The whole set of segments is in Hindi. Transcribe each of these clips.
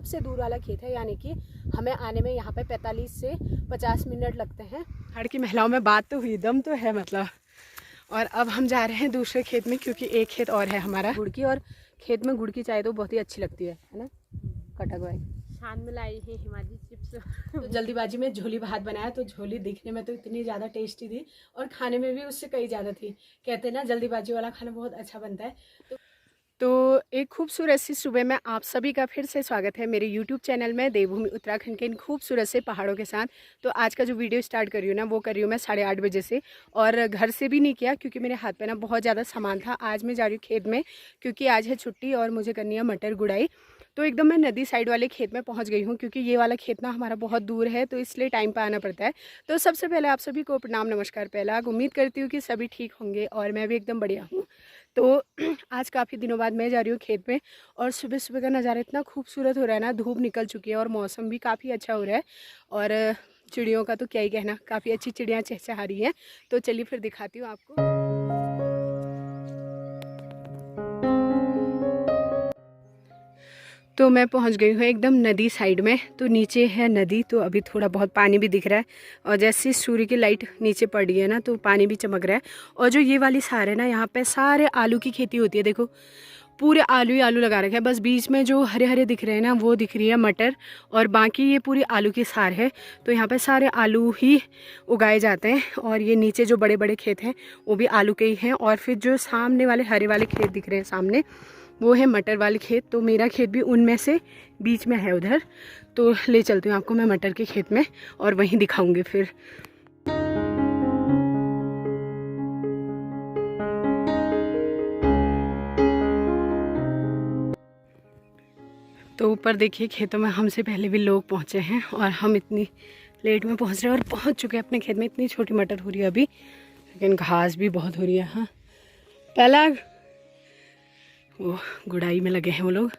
सबसे दूर वाला खेत है, यानी कि हमें आने में यहाँ पे 45 से 50 मिनट लगते हैं। हड़ की महिलाओं में बात तो हुई, दम तो है मतलब। और अब हम जा रहे हैं दूसरे खेत में, क्योंकि एक खेत और है हमारा गुड़ की, और खेत में गुड़ की चाय तो बहुत ही अच्छी लगती है ना। कटक भाई शान में लाई है हिमाचली चिप्स। तो जल्दीबाजी में झोली भात बनाया, तो झोली दिखने में तो इतनी ज़्यादा टेस्टी थी और खाने में भी उससे कई ज़्यादा थी। कहते हैं ना जल्दीबाजी वाला खाना बहुत अच्छा बनता है। तो एक खूबसूरत सी सुबह में आप सभी का फिर से स्वागत है मेरे YouTube चैनल में, देवभूमि उत्तराखंड के इन खूबसूरत से पहाड़ों के साथ। तो आज का जो वीडियो स्टार्ट कर रही हूँ ना, वो कर रही हूँ मैं 8:30 बजे से, और घर से भी नहीं किया क्योंकि मेरे हाथ पे ना बहुत ज़्यादा सामान था। आज मैं जा रही हूँ खेत में, क्योंकि आज है छुट्टी और मुझे करनी है मटर गुड़ाई। तो एकदम मैं नदी साइड वाले खेत में पहुंच गई हूं, क्योंकि ये वाला खेत ना हमारा बहुत दूर है, तो इसलिए टाइम पे आना पड़ता है। तो सबसे पहले आप सभी को प्रणाम नमस्कार। पहला उम्मीद करती हूँ कि सभी ठीक होंगे और मैं भी एकदम बढ़िया हूँ। तो आज काफ़ी दिनों बाद मैं जा रही हूँ खेत में, और सुबह सुबह का नज़ारा इतना खूबसूरत हो रहा है ना। धूप निकल चुकी है और मौसम भी काफ़ी अच्छा हो रहा है, और चिड़ियों का तो क्या ही कहना, काफ़ी अच्छी चिड़ियाँ चहचहा रही हैं। तो चलिए फिर दिखाती हूँ आपको। तो मैं पहुंच गई हूँ एकदम नदी साइड में। तो नीचे है नदी, तो अभी थोड़ा बहुत पानी भी दिख रहा है, और जैसे सूर्य की लाइट नीचे पड़ रही है ना, तो पानी भी चमक रहा है। और जो ये वाली सार है ना, यहाँ पे सारे आलू की खेती होती है। देखो पूरे आलू ही आलू लगा रखे हैं, बस बीच में जो हरे हरे दिख रहे हैं ना, वो दिख रही है मटर, और बाकी ये पूरी आलू की सार है। तो यहाँ पे सारे आलू ही उगाए जाते हैं, और ये नीचे जो बड़े बड़े खेत हैं वो भी आलू के ही हैं। और फिर जो सामने वाले हरे वाले खेत दिख रहे हैं सामने, वो है मटर वाले खेत। तो मेरा खेत भी उनमें से बीच में है उधर। तो ले चलती हूँ आपको मैं मटर के खेत में, और वहीं दिखाऊंगी फिर। तो ऊपर देखिए खेतों में हमसे पहले भी लोग पहुँचे हैं, और हम इतनी लेट में पहुँच रहे हैं और पहुँच चुके हैं अपने खेत में। इतनी छोटी मटर हो रही है अभी, लेकिन घास भी बहुत हो रही है। हाँ पहला वो गुड़ाई में लगे हैं वो लोग।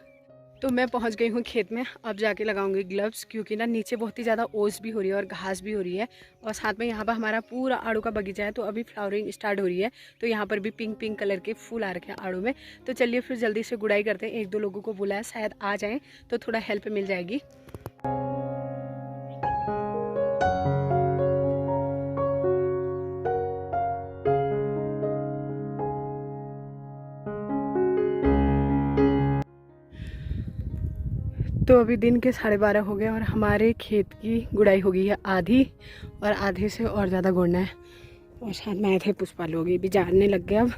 तो मैं पहुंच गई हूँ खेत में, अब जाके लगाऊंगी ग्लव्स, क्योंकि ना नीचे बहुत ही ज़्यादा ओस भी हो रही है और घास भी हो रही है। और साथ में यहाँ पर हमारा पूरा आड़ू का बगीचा है, तो अभी फ्लावरिंग स्टार्ट हो रही है। तो यहाँ पर भी पिंक पिंक कलर के फूल आ रखे हैं आड़ू में। तो चलिए फिर जल्दी से गुड़ाई करते हैं। 1-2 लोगों को बुलाया, शायद आ जाएँ तो थोड़ा हेल्प मिल जाएगी। तो अभी दिन के 12:30 हो गए, और हमारे खेत की गुड़ाई हो गई है आधी, और आधे से और ज़्यादा गुड़ना है। और साथ में आए थे पुष्पा लोग, ये भी जानने लग गए अब।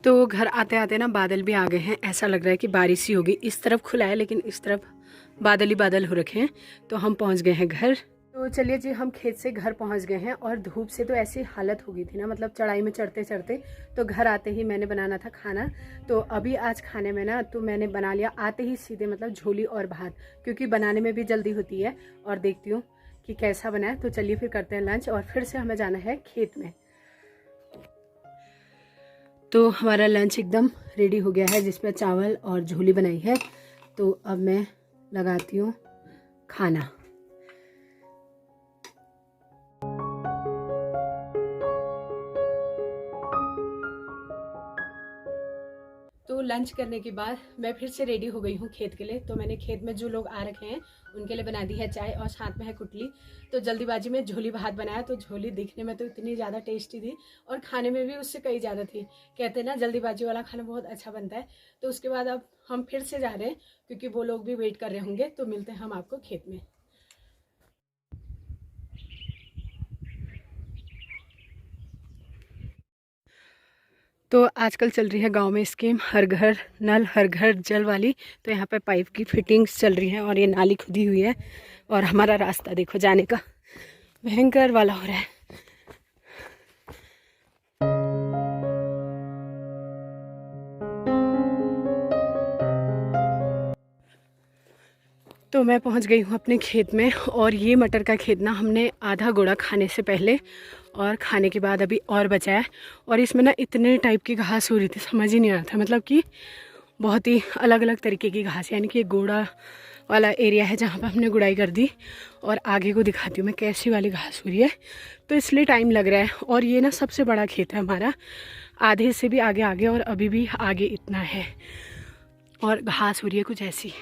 तो घर आते आते ना बादल भी आ गए हैं, ऐसा लग रहा है कि बारिश ही होगी। इस तरफ खुला है, लेकिन इस तरफ बादल ही बादल हो रखे हैं। तो हम पहुंच गए हैं घर। तो चलिए जी, हम खेत से घर पहुंच गए हैं, और धूप से तो ऐसी हालत हो गई थी ना, मतलब चढ़ाई में चढ़ते चढ़ते। तो घर आते ही मैंने बनाना था खाना। तो अभी आज खाने में ना, तो मैंने बना लिया आते ही सीधे, मतलब झोली और भात, क्योंकि बनाने में भी जल्दी होती है। और देखती हूँ कि कैसा बना है। तो चलिए फिर करते हैं लंच, और फिर से हमें जाना है खेत में। तो हमारा लंच एकदम रेडी हो गया है, जिसमें चावल और झोली बनाई है। तो अब मैं लगाती हूँ खाना। तो लंच करने के बाद मैं फिर से रेडी हो गई हूँ खेत के लिए। तो मैंने खेत में जो लोग आ रखे हैं उनके लिए बना दी है चाय, और साथ में है कुटली। तो जल्दीबाजी में झोली भात बनाया। तो झोली दिखने में तो इतनी ज़्यादा टेस्टी थी, और खाने में भी उससे कई ज़्यादा थी। कहते हैं ना जल्दीबाजी वाला खाना बहुत अच्छा बनता है। तो उसके बाद अब हम फिर से जा रहे हैं, क्योंकि वो लोग भी वेट कर रहे होंगे। तो मिलते हैं हम आपको खेत में। तो आजकल चल रही है गांव में स्कीम हर घर नल हर घर जल वाली। तो यहाँ पे पाइप की फिटिंग्स चल रही है, और ये नाली खुदी हुई है, और हमारा रास्ता देखो जाने का भयंकर वाला हो रहा है। तो मैं पहुँच गई हूँ अपने खेत में, और ये मटर का खेत ना हमने आधा गोड़ा खाने से पहले और खाने के बाद अभी और बचा है। और इसमें ना इतने टाइप की घास हो रही थी, समझ ही नहीं आ रहा था, मतलब कि बहुत ही अलग अलग तरीके की घास। यानी कि एक गोड़ा वाला एरिया है जहाँ पर हमने गुड़ाई कर दी, और आगे को दिखाती हूँ मैं कैसी वाली घास हो रही है। तो इसलिए टाइम लग रहा है। और ये ना सबसे बड़ा खेत है हमारा, आधे से भी आगे आगे, और अभी भी आगे इतना है। और घास हो रही है कुछ ऐसी।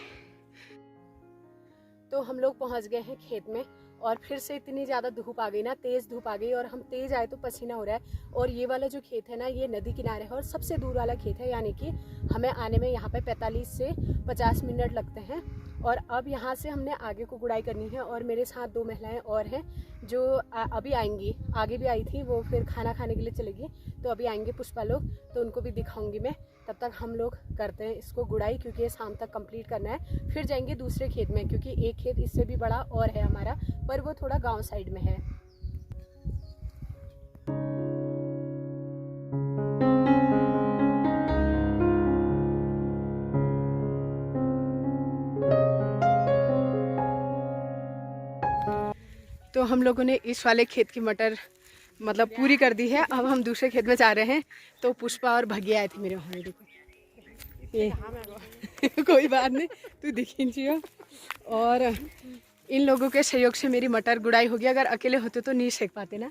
तो हम लोग पहुंच गए हैं खेत में और फिर से इतनी ज़्यादा धूप आ गई ना, तेज़ धूप आ गई और हम तेज़ आए तो पसीना हो रहा है। और ये वाला जो खेत है ना, ये नदी किनारे है और सबसे दूर वाला खेत है, यानी कि हमें आने में यहाँ पे 45 से 50 मिनट लगते हैं। और अब यहाँ से हमने आगे को गुड़ाई करनी है और मेरे साथ 2 महिलाएं और हैं जो अभी आएंगी। आगे भी आई थी, वो फिर खाना खाने के लिए चलेगी, तो अभी आएंगे पुष्पा लोग, तो उनको भी दिखाऊंगी मैं। तब तक हम लोग करते हैं इसको गुड़ाई, क्योंकि ये शाम तक कंप्लीट करना है। फिर जाएंगे दूसरे खेत में, क्योंकि एक खेत इससे भी बड़ा और है हमारा, पर वो थोड़ा गांव साइड में है। तो हम लोगों ने इस वाले खेत की मटर मतलब पूरी कर दी है। अब हम दूसरे खेत में जा रहे हैं। तो पुष्पा और भगिया आए थे मेरे वहाँ, देखो ये कोई बात नहीं, तू दिखी चाहिए। और इन लोगों के सहयोग से मेरी मटर गुड़ाई हो गई। अगर अकेले होते तो नहीं सेक पाते ना।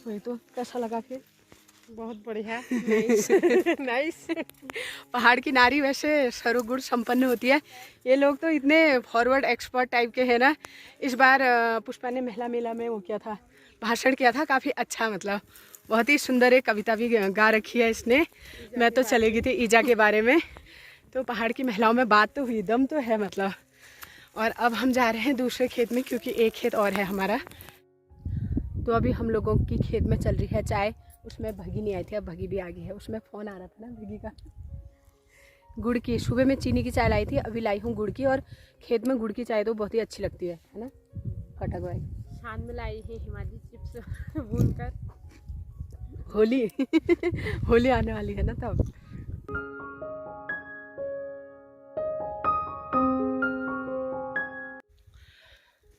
वही तो कैसा लगा फिर? बहुत बढ़िया, नाइस। पहाड़ की नारी वैसे सर्वगुण संपन्न होती है। ये लोग तो इतने फॉरवर्ड एक्सपर्ट टाइप के हैं ना। इस बार पुष्पा ने महिला मेला में वो किया था, भाषण किया था, काफ़ी अच्छा, मतलब बहुत ही सुंदर एक कविता भी गा रखी है इसने। मैं तो चली गई थी ईजा के बारे में। तो पहाड़ की महिलाओं में बात तो हुई, दम तो है मतलब। और अब हम जा रहे हैं दूसरे खेत में, क्योंकि एक खेत और है हमारा। तो अभी हम लोगों की खेत में चल रही है चाय। उसमें भगी नहीं आई थी, अब भगी भी आ गई है। उसमें फ़ोन आ रहा था ना भगी का। गुड़ की, सुबह में चीनी की चाय लाई थी, अभी लाई हूँ गुड़ की। और खेत में गुड़ की चाय तो बहुत ही अच्छी लगती है ना फटक भाई। शान में लाई है हिमालय चिप्स भूनकर। होली होली आने वाली है ना तब।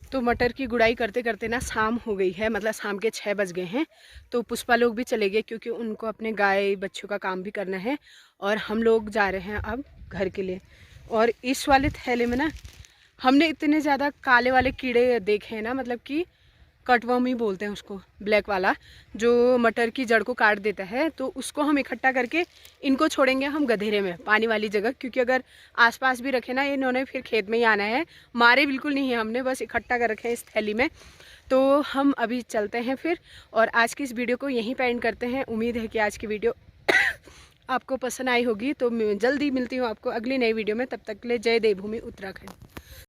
तो मटर की गुड़ाई करते करते ना शाम हो गई है, मतलब शाम के 6 बज गए हैं। तो पुष्पा लोग भी चले गए, क्योंकि उनको अपने गाय बच्चों का काम भी करना है। और हम लोग जा रहे हैं अब घर के लिए। और इस वाले थैले में ना हमने इतने ज़्यादा काले वाले कीड़े देखे हैं ना, मतलब कि कटवर्म ही बोलते हैं उसको, ब्लैक वाला जो मटर की जड़ को काट देता है। तो उसको हम इकट्ठा करके इनको छोड़ेंगे हम गधेरे में, पानी वाली जगह, क्योंकि अगर आसपास भी रखे ना इन्होंने फिर खेत में ही आना है। मारे बिल्कुल नहीं है, हमने बस इकट्ठा कर रखे हैं इस थैली में। तो हम अभी चलते हैं फिर, और आज की इस वीडियो को यहीं पे एंड करते हैं। उम्मीद है कि आज की वीडियो आपको पसंद आई होगी। तो जल्दी मिलती हूँ आपको अगली नई वीडियो में। तब तक के लिए जय देवभूमि उत्तराखंड।